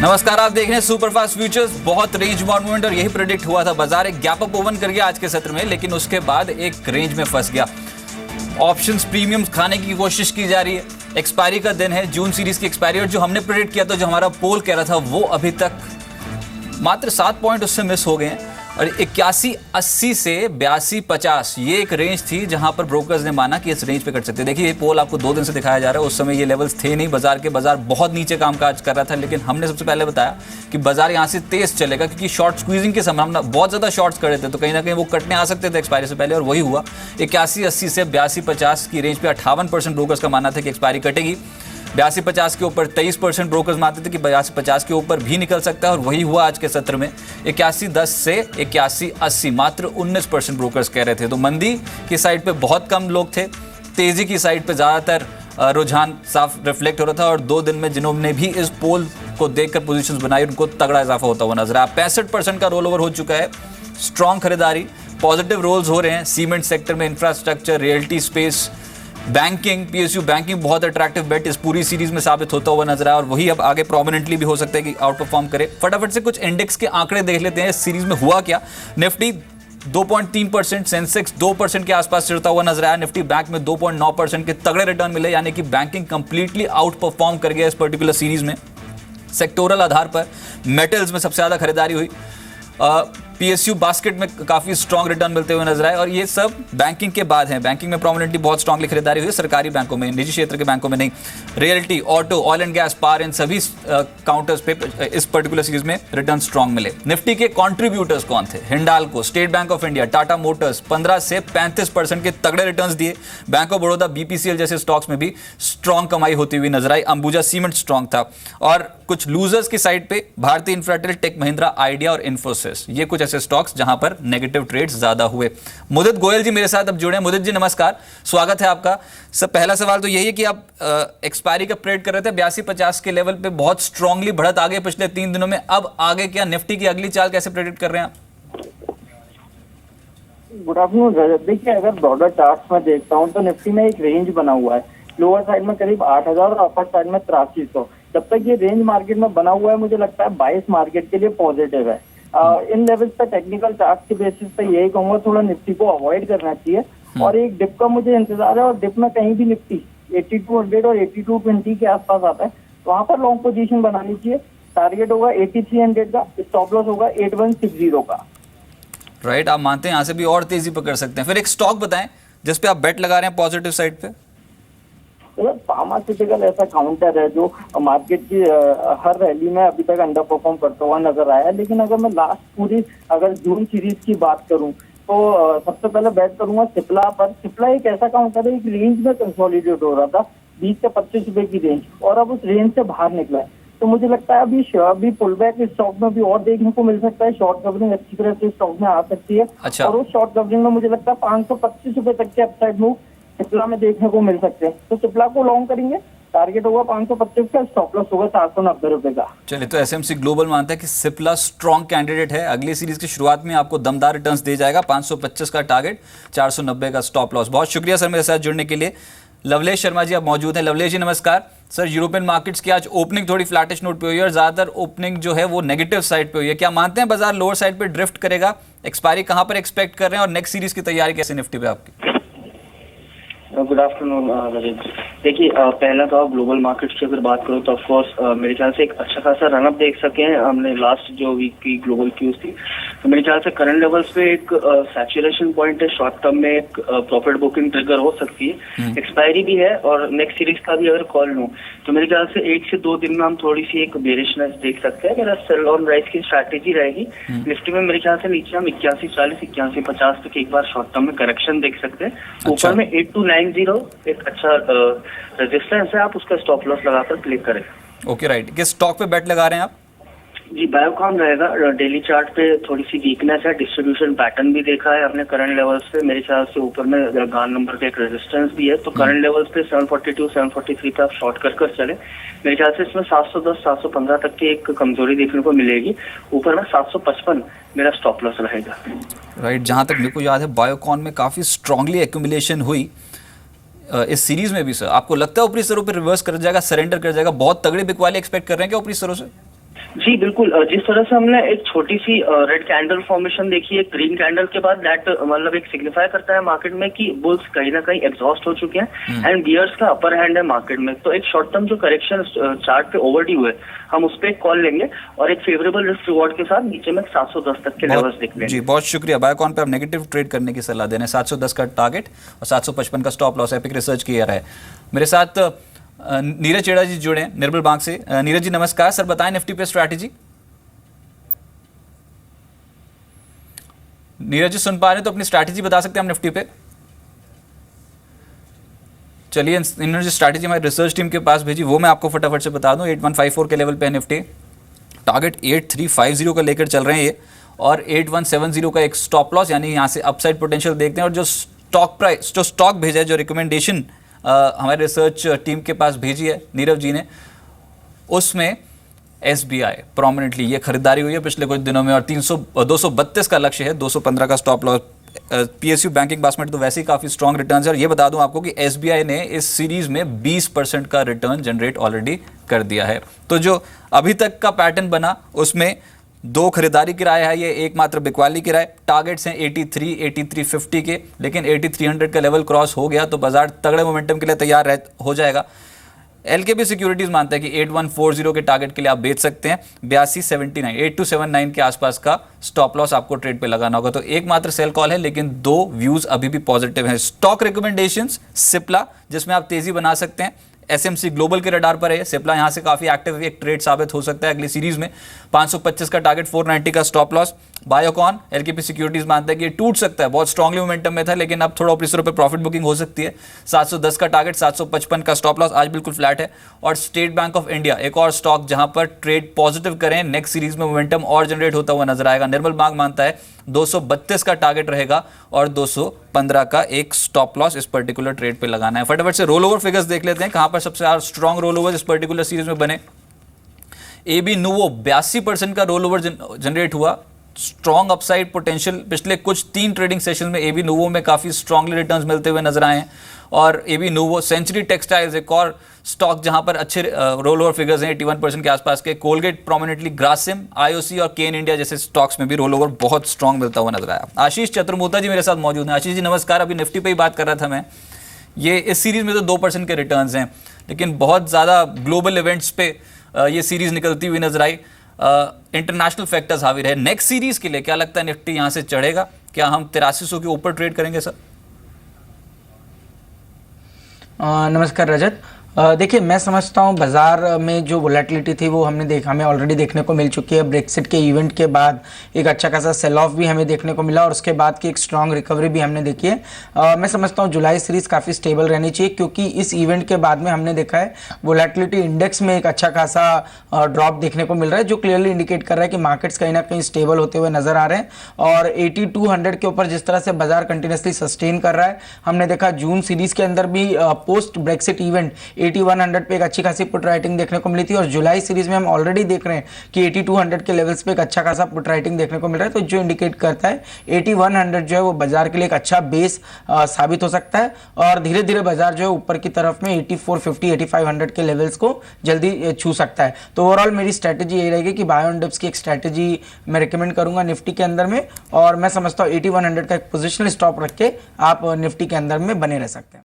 नमस्कार, आप देख रहे हैं सुपरफास्ट फ्यूचर्स। बहुत रेंज बाउंड मूवमेंट और यही प्रेडिक्ट हुआ था। बाजार एक गैप अप ओपन कर गया आज के सत्र में, लेकिन उसके बाद एक रेंज में फंस गया। ऑप्शंस प्रीमियम्स खाने की कोशिश की जा रही है। एक्सपायरी का दिन है, जून सीरीज की एक्सपायरी, और जो हमने प्रेडिक्ट किया था, जो हमारा पोल कह रहा था, वो अभी तक मात्र 7 पॉइंट उससे मिस हो गए हैं। और 81.80 से 82.50 ये एक रेंज थी जहां पर ब्रोकर्स ने माना कि इस रेंज पे कट सकते हैं। देखिए, ये पोल आपको 2 दिन से दिखाया जा रहा है। उस समय ये लेवल्स थे नहीं बाजार के। बाजार बहुत नीचे कामकाज कर रहा था, लेकिन हमने सबसे पहले बताया कि बाजार यहां से तेज चलेगा, क्योंकि शॉर्ट स्क्वीजिंग की संभावना, बहुत ज्यादा शॉर्ट्स करे थे, तो कहीं ना कहीं वो कटने आ सकते थे एक्सपायरी से पहले, और वही हुआ। 81.80 से 82.50 की रेंज पे 58% ब्रोकर्स का मानना था कि एक्सपायरी कटेगी। 82.50 के ऊपर 23% ब्रोकर्स मानते थे कि 82.50 के ऊपर भी निकल सकता है, और वही हुआ आज के सत्र में। 81.10 से 81.80 मात्र 19% ब्रोकर्स कह रहे थे। तो मंदी की साइड पे बहुत कम लोग थे, तेजी की साइड पे ज़्यादातर रुझान साफ रिफ्लेक्ट हो रहा था। और 2 दिन में जिन्होंने भी इस पोल को देखकर पोजीशंस बनाई, उनको तगड़ा इजाफा होता हुआ नजर आया। 65% का रोल ओवर हो चुका है। स्ट्रॉन्ग खरीदारी, पॉजिटिव रोल्स हो रहे हैं सीमेंट सेक्टर में, infrastructure, realty space, banking, PSU banking बहुत अट्रैक्टिव बेट इस पूरी सीरीज में साबित होता हुआ नजर आया, और वही अब आगे प्रोमिनेंटली भी हो सकता है कि आउट परफॉर्म करे। फटाफट से कुछ इंडेक्स के आंकड़े देख लेते हैं इस सीरीज में हुआ क्या। निफ्टी 2.3%, सेंसेक्स 2% के आसपास चिरता हुआ नजर आया। निफ्टी बैंक में 2.9% के तगड़े रिटर्न मिले, यानी कि बैंकिंग कंप्लीटली आउट परफॉर्म कर गया इस पर्टिकुलर सीरीज में। सेक्टोरल आधार पर मेटल्स में सबसे ज्यादा खरीदारी हुई। पीएसयू बास्केट में काफी स्ट्रॉन्ग रिटर्न मिलते हुए नजर आए, और ये सब बैंकिंग के बाद है। बैंकिंग में प्रोमिनेंटली बहुत स्ट्रांगली खरीदारी हुई, सरकारी बैंकों में, निजी क्षेत्र के बैंकों में नहीं। Realty, auto, oil and gas, power, इन सभी काउंटर्स पे इस पर्टिकुलर सीरीज में रिटर्न स्ट्रॉन्ग मिले। निफ्टी के कॉन्ट्रीब्यूटर्स कौन थे? Hindalco, State Bank of India, Tata Motors 15 से 35% के तगड़े रिटर्न दिए। बैंक ऑफ बड़ौदा, बीपीसीएल जैसे स्टॉक्स में भी स्ट्रॉन्ग कमाई होती हुई नजर आई। अंबुजा सीमेंट स्ट्रॉन्ग था। और कुछ लूजर्स की साइड पे भारतीय इंफ्राटेल, टेक महिंद्रा, आइडिया और इन्फोसिस, ये कुछ ऐसे स्टॉक्स जहां पर नेगेटिव ट्रेड्स ज्यादा हुए। मुदित गोयल जी मेरे साथ अब जुड़े हैं। मुदित जी नमस्कार, स्वागत है आपका। सब पहला सवाल तो यही है कि आप एक्सपायरी का प्रेड कर रहे थे 82.50 के लेवल पे, बहुत स्ट्रांगली बढ़त आगे पिछले 3 दिनों में। अब आगे क्या निफ्टी की अगली चाल कैसे प्रेडिक्ट कर रहे हैं आप? Good afternoon. देखिए, अगर ब्रॉडर चार्ट्स में देखता हूं तो निफ्टी में एक रेंज बना हुआ है। लोअर साइड में करीब 8000 और अपर साइड में 8300। जब तक ये रेंज मार्केट में बना हुआ है, मुझे लगता है 22 मार्केट के लिए पॉजिटिव है। इन लेवल्स पे टेक्निकल चार्ट के बेसिस पे यही कहूंगा, थोड़ा निफ्टी को अवॉइड करना चाहिए। और एक डिप का मुझे इंतजार है, और डिप में कहीं भी निफ्टी 8200 और 8220 के आसपास आता है, तो वहां पर लॉन्ग पोजीशन बनानी चाहिए। टारगेट होगा 8300 का, स्टॉप लॉस होगा 8160 का। राइट, आप मानते हैं यहाँ से भी और तेजी पकड़ सकते हैं। फिर एक स्टॉक बताएं जिसपे आप बेट लगा रहे हैं पॉजिटिव साइड पे। फार्मास्यूटिकल ऐसा काउंटर है जो मार्केट की हर रैली में अभी तक अंडर परफॉर्म करता हुआ नजर आया है। लेकिन अगर मैं लास्ट पूरी अगर जून सीरीज की बात करूं तो सबसे पहले बैट करूंगा सिप्ला पर। सिप्ला एक ऐसा काउंटर है, एक रेंज में कंसोलिडेट हो रहा था 20 से 25 रुपए की रेंज, और अब उस रेंज से बाहर निकला है। तो मुझे लगता है अभी पुल बैक इस स्टॉक में भी और देखने को मिल सकता है। शॉर्ट कवरिंग अच्छी तरह से स्टॉक में आ सकती है। अच्छा। और उस शॉर्ट कवरिंग में मुझे लगता है 525 रुपए तक के अपसाइड मूव सिप्ला में देखने को मिल सकते हैं। तो सिप्ला को लॉन्ग करेंगे, टारगेट होगा 525 का, स्टॉप लॉस होगा 490 रुपए का। चलिए, तो एसएमसी ग्लोबल मानता है कि सिप्ला स्ट्रॉन्ग कैंडिडेट है। अगली सीरीज की शुरुआत में आपको दमदार रिटर्न्स दे जाएगा। 525 का टारगेट, 490 का स्टॉप लॉस। बहुत शुक्रिया सर मेरे साथ जुड़ने के लिए। लवलेश शर्मा जी आप मौजूद हैं। लवलेश जी नमस्कार। सर, यूरोपियन मार्केट्स की आज ओपनिंग थोड़ी फ्लैटिश नोट पे हुई है, और ज्यादातर ओपनिंग जो है वो नेगेटिव साइड पे हुई है। क्या मानते हैं बाजार लोअर साइड पे ड्रिफ्ट करेगा? एक्सपायरी कहां पर एक्सपेक्ट कर रहे हैं, और नेक्स्ट सीरीज की तैयारी कैसे निफ्टी पे आपकी? Good afternoon Ravindra. देखिए, पहला तो आप ग्लोबल मार्केट्स की अगर बात करो तो ऑफकोर्स मेरे ख्याल से एक अच्छा खासा रनअप देख सके हैं हमने लास्ट जो वीक की ग्लोबल क्यूज थी। तो मेरे ख्याल से करंट लेवल्स पे एक सैचुरेशन पॉइंट है। शॉर्ट टर्म में एक प्रॉफिट बुकिंग ट्रिगर हो सकती है। एक्सपायरी भी है, और नेक्स्ट सीरीज का भी अगर कॉल लूँ तो मेरे ख्याल से 1 से 2 दिन में हम थोड़ी सी एक बेरिशनेस देख सकते हैं। मेरा सेल ऑन राइज की स्ट्रैटेजी रहेगी। निफ्टी में मेरे ख्याल से नीचे हम 8140, 8150 तक एक बार शॉर्ट टर्म में करेक्शन देख सकते हैं। ऊपर में 8290 एक अच्छा रेजिस्टेंस है, आप उसका स्टॉप लॉस लगाकर प्ले करें। Okay, right. किस स्टॉक पे बेट लगा रहे हैं आप? जी, बायोकॉन रहेगा। डेली चार्ट पे थोड़ी सी वीकनेस है, डिस्ट्रीब्यूशन पैटर्न भी देखा है अपने करंट लेवल्स पे। मेरे ख्याल से ऊपर में गान नंबर का एक रेजिस्टेंस भी है, तो करंट लेवल्स पे 742, 743 पे आप शॉर्ट कर चले। मेरे ख्याल से इसमें 710, 715 तक की एक कमजोरी देखने को मिलेगी। ऊपर में 755 मेरा स्टॉप लॉस रहेगा। राइट, जहां तक मेरे को याद है बायोकॉन में काफी स्ट्रांगली एक्यूमुलेशन हुई इस सीरीज में भी। सर, आपको लगता है ऊपरी स्तरों पे रिवर्स कर जाएगा, सरेंडर कर जाएगा? बहुत तगड़ी बिकवाली एक्सपेक्ट कर रहे हैं क्या ऊपरी स्तरों से? जी बिल्कुल, जिस तरह से हमने एक छोटी सी रेड कैंडल फॉर्मेशन देखी है ग्रीन कैंडल के बाद, दैट मतलब एक सिग्निफाई करता है मार्केट में कि बुल्स कहीं ना कहीं एग्जॉस्ट हो चुके हैं एंड बियर्स का अपर हैंड है मार्केट में। तो एक शॉर्ट टर्म जो करेक्शन चार्ट पे ओवरड्यू है, हम उस पर एक कॉल लेंगे और एक फेवरेबल रिस्क रिवॉर्ड के साथ नीचे में 710 तक के लेवल्स देख लेंगे। जी बहुत शुक्रिया। बायोकॉन पे आप नेगेटिव ट्रेड करने की सलाह देने, 710 का टारगेट और 755 का स्टॉप लॉस एपिक रिसर्च किया रहा है। मेरे साथ नीरज चेड़ा जी जुड़े हैं निर्मल बैंक से। नीरज जी नमस्कार। सर बताएं निफ्टी पे स्ट्रैटेजी। नीरज जी सुन पा रहे हैं तो अपनी स्ट्रैटेजी बता सकते हैं हम निफ्टी पे? चलिए इन्होंने जो स्ट्रैटेजी हमारी रिसर्च टीम के पास भेजी वो मैं आपको फटाफट से बता दूं। 8154 के लेवल पे है निफ्टी, टारगेट 8350 का लेकर चल रहे हैं ये, और 8170 का एक स्टॉप लॉस, यानी यहाँ से अपसाइड पोटेंशियल देखते हैं। और जो स्टॉक प्राइस, जो स्टॉक भेजा है, जो रिकमेंडेशन हमारे रिसर्च टीम के पास भेजी है नीरव जी ने, उसमें SBI प्रोमिनेंटली ये खरीदारी हुई है पिछले कुछ दिनों में, और 232 का लक्ष्य है, 215 का stop loss. PSU banking basket तो वैसे ही काफ़ी स्ट्रॉन्ग रिटर्न्स है, और ये बता दूं आपको कि SBI ने इस सीरीज में 20% का रिटर्न जनरेट ऑलरेडी कर दिया है। तो जो अभी तक का पैटर्न बना उसमें 2 खरीदारी किराए है, ये एकमात्र बिकवाली किराए। टारगेट्स हैं 83, 8350 के, लेकिन 8300 का लेवल क्रॉस हो गया तो बाजार तगड़े मोमेंटम के लिए तैयार हो जाएगा। LKP सिक्योरिटीज मानता है कि 8140 के टारगेट के लिए आप बेच सकते हैं। 8279 के आसपास का स्टॉप लॉस आपको ट्रेड पे लगाना होगा। तो एकमात्र सेल कॉल है, लेकिन 2 व्यूज अभी भी पॉजिटिव हैं। स्टॉक रिकमेंडेशंस सिप्ला, जिसमें आप तेजी बना सकते हैं, SMC ग्लोबल के रडार पर है। सिप्ला यहाँ से काफी एक्टिव एक ट्रेड साबित हो सकता है अगली सीरीज में। 525 का टारगेट, 490 का stop loss. Biocon LKP securities मानता है कि ये टूट सकता है, बहुत स्ट्रांगली मोमेंटम में था, लेकिन अब थोड़ा ऊपरी पे प्रॉफिट बुकिंग हो सकती है। 710 का टारगेट, 755 का स्टॉप लॉस, आज बिल्कुल फ्लैट है। और स्टेट बैंक ऑफ इंडिया एक और स्टॉक जहां पर ट्रेड पॉजिटिव करें, नेक्स्ट सीरीज में मोमेंटम और जनरेट होता हुआ नजर आएगा। निर्मल बैंक मानता है 232 का टारगेट रहेगा और 215 का एक स्टॉप लॉस इस पर्टिकुलर ट्रेड पे लगाना है। फटाफट से रोल ओवर फिगर्स देख लेते हैं, कहां पर सबसे ज्यादा स्ट्रॉन्ग रोल ओवर इस पर्टिकुलर सीरीज में बने। AB Nuvo 82% का रोल ओवर जनरेट हुआ। स्ट्रॉन्ग अपसाइड पोटेंशियल, पिछले कुछ 3 ट्रेडिंग सेशन में AB Nuvo में काफी स्ट्रांगली रिटर्न्स मिलते हुए नजर आए हैं। और AB Nuvo, सेंचुरी टेक्सटाइल्स एक और स्टॉक जहां पर अच्छे रोल ओवर फिगर्स हैं 81% के आसपास के। कोलगेट प्रोमिनेंटली, ग्रासिम, IOC और केन इंडिया जैसे स्टॉक्स में भी रोल ओवर बहुत स्ट्रॉन्ग मिलता हुआ नजर आया। आशीष चतुर्मोता जी मेरे साथ मौजूद हैं। आशीष जी नमस्कार। अभी निफ्टी पे ही बात कर रहा था मैं, ये इस सीरीज में तो 2% के रिटर्न्स हैं, लेकिन बहुत ज़्यादा ग्लोबल इवेंट्स पे ये सीरीज निकलती हुई नजर आई। इंटरनेशनल फैक्टर्स हावी रहे। नेक्स्ट सीरीज के लिए क्या लगता है निफ्टी यहाँ से चढ़ेगा? क्या हम 8300 के ऊपर ट्रेड करेंगे सर? नमस्कार रजत। देखिए मैं समझता हूँ बाजार में जो वोलेटिलिटी थी वो हमें ऑलरेडी देखने को मिल चुकी है। ब्रेक्सिट के इवेंट के बाद एक अच्छा खासा सेल ऑफ भी हमें देखने को मिला और उसके बाद की एक स्ट्रांग रिकवरी भी हमने देखी है। मैं समझता हूँ जुलाई सीरीज काफ़ी स्टेबल रहनी चाहिए, क्योंकि इस इवेंट के बाद में हमने देखा है वोलेटिलिटी इंडेक्स में एक अच्छा खासा ड्रॉप देखने को मिल रहा है, जो क्लियरली इंडिकेट कर रहा है कि मार्केट्स कहीं ना कहीं स्टेबल होते हुए नजर आ रहे हैं। और 8200 के ऊपर जिस तरह से बाजार कंटिन्यूसली सस्टेन कर रहा है, हमने देखा जून सीरीज के अंदर भी पोस्ट ब्रेक्सिट इवेंट 8100 पे एक अच्छी खासी पुट राइटिंग देखने को मिली थी, और जुलाई सीरीज में हम ऑलरेडी देख रहे हैं कि 8200 के लेवल्स पे एक अच्छा खासा पुट राइटिंग देखने को मिल रहा है। तो जो इंडिकेट करता है 8100 जो है वो बाजार के लिए एक अच्छा बेस साबित हो सकता है, और धीरे धीरे बाजार जो है ऊपर की तरफ में 8450 8500 के लेवल्स को जल्दी छू सकता है। तो ओवरऑल मेरी स्ट्रैटेजी यही रहेगी कि बाय ऑन डिप्स की एक स्ट्रैटेजी मैं रिकमेंड करूंगा निफ्टी के अंदर में, और मैं समझता हूँ 8100 का एक पोजिशनल स्टॉप रख के आप निफ्टी के अंदर में बने रह सकते हैं।